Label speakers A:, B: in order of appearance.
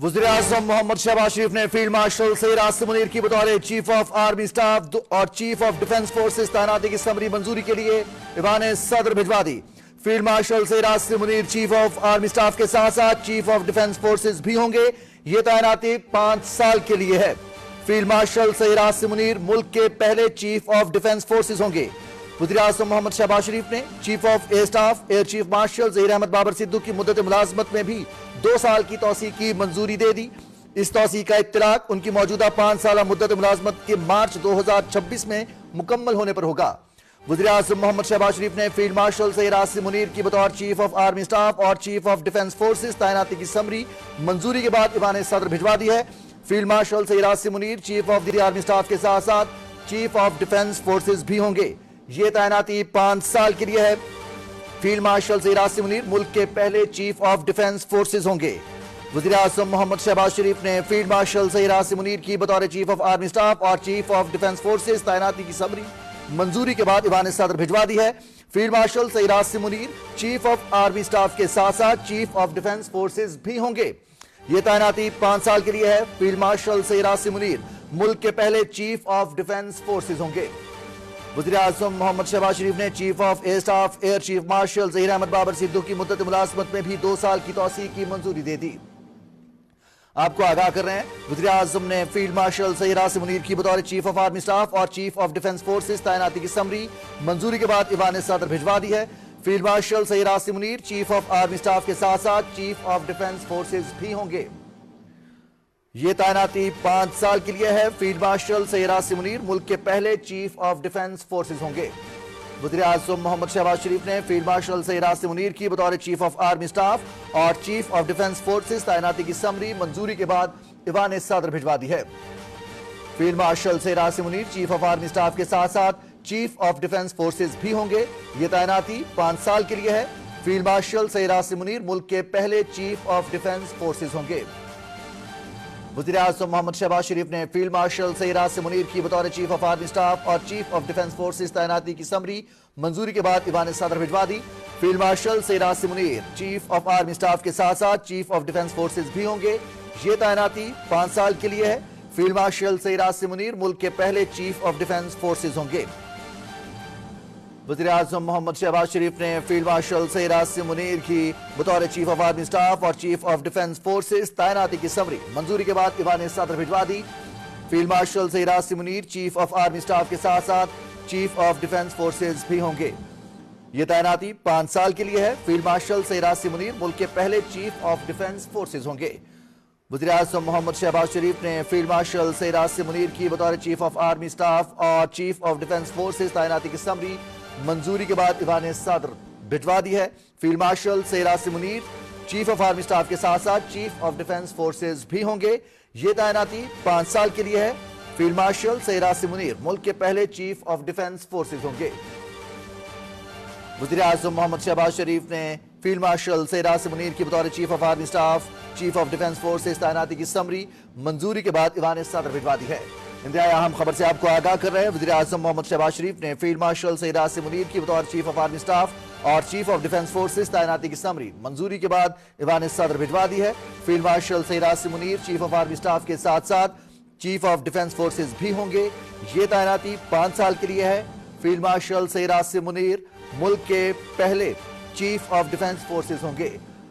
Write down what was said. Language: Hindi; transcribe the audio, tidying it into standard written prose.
A: वज़ीर-ए-आज़म मोहम्मद शहबाज शरीफ ने फील्ड मार्शल सईद आसिम मुनीर की बतौर चीफ ऑफ आर्मी स्टाफ और चीफ ऑफ डिफेंस फोर्सेज तैनाती की समरी मंजूरी के लिए ईवान सदर भिजवा दी। Field marshal Syed Asim Munir chief of army staff के साथ साथ चीफ ऑफ डिफेंस फोर्सेज भी होंगे। ये तैनाती 5 साल के लिए है। फील्ड मार्शल सईद आसिम मुनीर मुल्क के पहले चीफ ऑफ डिफेंस फोर्सेज होंगे। वज़ीर-ए-आज़म मोहम्मद शहबाज शरीफ ने chief of air staff air chief marshal Zaheer Ahmed Babar Sidhu की मुद्दत मुलाजमत में भी 2 साल की तौसी की मंजूरी दे दी। इस तौसी का इत्तलाक उनकी मौजूदा 5 साल मुद्दत मुलाजमत के मार्च 2026 में मुकम्मल होने पर होगा। वज़ीर-ए-आज़म मोहम्मद शहबाज शरीफ ने फील्ड मार्शल सईद आसिम मुनीर की बतौर चीफ ऑफ आर्मी स्टाफ और चीफ ऑफ डिफेंस फोर्सेज तैनाती की समरी मंजूरी के बाद ईवान सदर भिजवा दी है। Field marshal Syed Asim Munir chief of the army staff के साथ साथ चीफ ऑफ डिफेंस फोर्सेज भी होंगे। ये तैनाती 5 साल के लिए है। फील्ड मार्शल सईद आसिम मुनीर मुल्क के पहले चीफ ऑफ डिफेंस फोर्सेज होंगे। वज़ीर-ए-आज़म मोहम्मद शहबाज शरीफ ने फील्ड मार्शल सईद आसिम मुनीर की बतौर चीफ ऑफ आर्मी स्टाफ और चीफ ऑफ डिफेंस फोर्सेज तैनाती की समरी मंजूरी के बाद ईवान सदर भिजवा दी है। Field marshal Syed Asim Munir chief of army staff के साथ साथ चीफ ऑफ डिफेंस फोर्सेज भी होंगे। ये तैनाती 5 साल के लिए है। फील्ड मार्शल सईद आसिम मुनीर मुल्क के पहले चीफ ऑफ डिफेंस फोर्सेज होंगे। वज़ीर-ए-आज़म मोहम्मद शहबाज शरीफ ने chief of air staff air chief marshal Zaheer Ahmed Babar Sidhu की मुद्दत मुलाजमत में भी 2 साल की तौसी की मंजूरी दे दी। आपको आगाह कर रहे हैं, वज़ीर-ए-आज़म ने फील्ड मार्शल सईद आसिम मुनीर की बतौर चीफ ऑफ आर्मी स्टाफ और चीफ ऑफ डिफेंस फोर्सेज तैनाती की समरी मंजूरी के बाद ईवान सदर भिजवा दी है। Field marshal Syed Asim Munir chief of army staff के साथ साथ चीफ ऑफ डिफेंस फोर्सेज भी होंगे। ये तैनाती 5 साल के लिए है। फील्ड मार्शल सईद आसिम मुनीर मुल्क के पहले चीफ ऑफ डिफेंस फोर्सेज होंगे। वज़ीर-ए-आज़म मोहम्मद शहबाज शरीफ ने फील्ड मार्शल सईद आसिम मुनीर की बतौर चीफ ऑफ आर्मी स्टाफ और चीफ ऑफ डिफेंस फोर्सेज तैनाती की समरी मंजूरी के बाद ईवान सदर भिजवा दी है। Field marshal Syed Asim Munir chief of army staff के साथ साथ चीफ ऑफ डिफेंस फोर्सेज भी होंगे। ये तैनाती 5 साल के लिए है। फील्ड मार्शल सईद आसिम मुनीर मुल्क के पहले चीफ ऑफ डिफेंस फोर्सेज होंगे। वज़ीर-ए-आज़म मोहम्मद शहबाज शरीफ ने फील्ड मार्शल सईद आसिम मुनीर की बतौर चीफ ऑफ आर्मी स्टाफ और चीफ ऑफ डिफेंस फोर्सेज तैनाती की समरी मंजूरी के बाद ईवान सदर भिजवा दी। Field marshal Syed Asim Munir chief of army staff के साथ साथ चीफ ऑफ डिफेंस फोर्सेज भी होंगे। ये तैनाती 5 साल के लिए है। फील्ड मार्शल सईद आसिम मुनीर मुल्क के पहले चीफ ऑफ डिफेंस फोर्सेज होंगे। वज़ीर-ए-आज़म मोहम्मद शहबाज शरीफ ने फील्ड मार्शल सईद आसिम मुनीर की बतौर चीफ ऑफ आर्मी स्टाफ और चीफ ऑफ डिफेंस फोर्सेज तैनाती की समरी मंजूरी के बाद ईवान सदर भिजवा दी। Field marshal Syed Asim Munir chief of army staff के साथ साथ चीफ ऑफ डिफेंस फोर्सेज भी होंगे। ये तैनाती 5 साल के लिए है। फील्ड मार्शल सईद आसिम मुनीर मुल्क के पहले चीफ ऑफ डिफेंस फोर्सेज होंगे। वज़ीर-ए-आज़म मोहम्मद शहबाज शरीफ ने फील्ड मार्शल सईद आसिम मुनीर की बतौर चीफ ऑफ आर्मी स्टाफ और चीफ ऑफ डिफेंस फोर्सेज तैनाती की समरी मंजूरी के बाद ईवान सदर भिजवा दी है। Field marshal Syed Asim Munir chief of army staff के साथ साथ चीफ ऑफ डिफेंस फोर्सेज भी होंगे। ये तैनाती 5 साल के लिए है। फील्ड मार्शल सईद आसिम मुनीर मुल्क के पहले चीफ ऑफ डिफेंस फोर्सेज होंगे। वज़ीर-ए-आज़म मोहम्मद शहबाज शरीफ ने फील्ड मार्शल सईद आसिम मुनीर की बतौर chief of army staff chief of defence forces तैनाती की समरी मंजूरी के बाद ईवान सदर भिजवा दी है। इंतहाई अहम खबर से आपको आगाह कर रहे हैं, वज़ीर-ए-आज़म मोहम्मद शहबाज शरीफ ने फील्ड मार्शल सईद आसिम मुनीर की बतौर चीफ ऑफ आर्मी स्टाफ और चीफ ऑफ डिफेंस फोर्सेज तैनाती की समरी मंजूरी के बाद ईवान सदर भिजवा दी है। Field marshal Syed Asim Munir chief of army staff के साथ साथ चीफ ऑफ डिफेंस फोर्सेज भी होंगे। ये तैनाती 5 साल के लिए है। फील्ड मार्शल सईद आसिम मुनीर मुल्क के पहले चीफ ऑफ डिफेंस फोर्सेज होंगे।